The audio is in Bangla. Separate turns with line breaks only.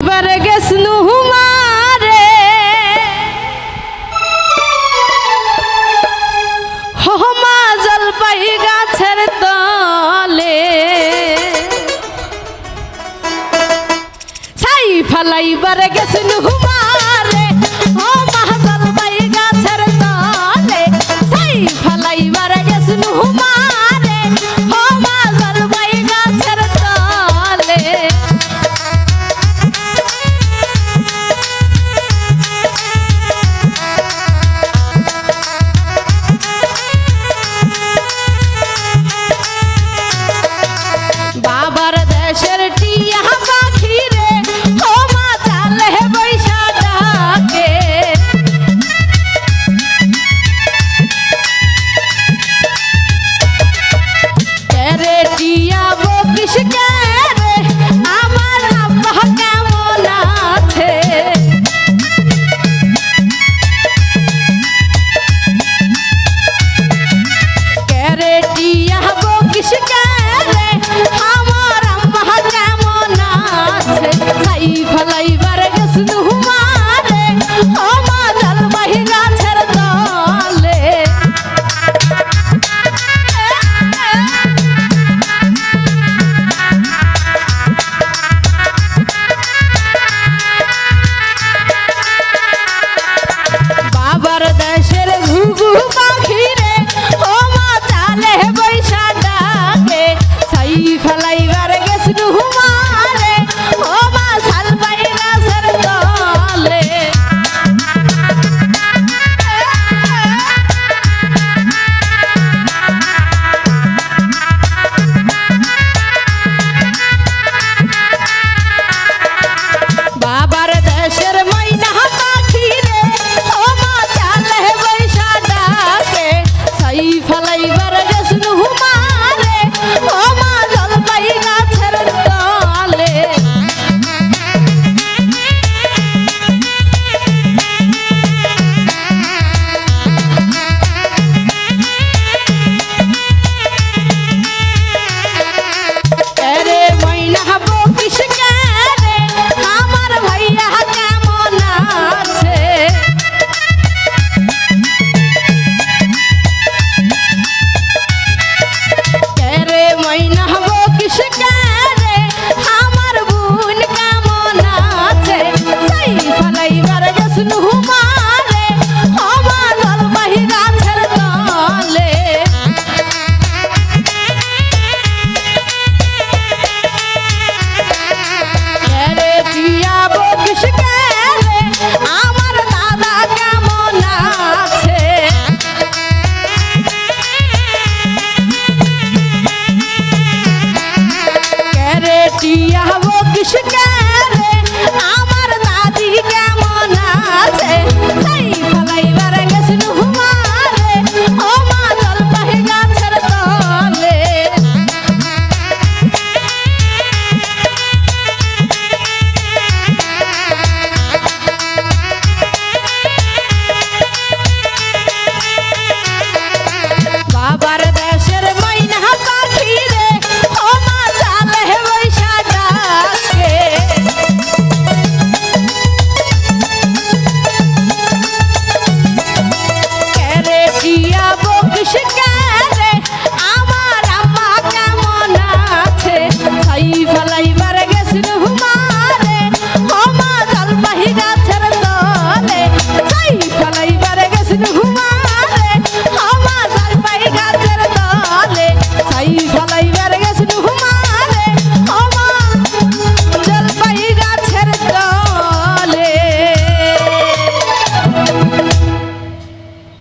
ফালাইবার গেছনু হুমারে হমা জলপাই গাছের তলে ছাই ফালাইবার গেছনু হুমারে হমা জলপাই গাছের তলে ছাই ফালাইবার গেছনু হুমারে হমা জলপাই গাছের তলে বাবার দেশের টিয়া পাখি রে ও মা চালে বৈশা ডাকে রে টিয়া বকিস কে রে আমার আব্বা কেমন আছে রে টিয়া বকিস কে রে আমার আব্বা কেমন আছে ছাই ফালাই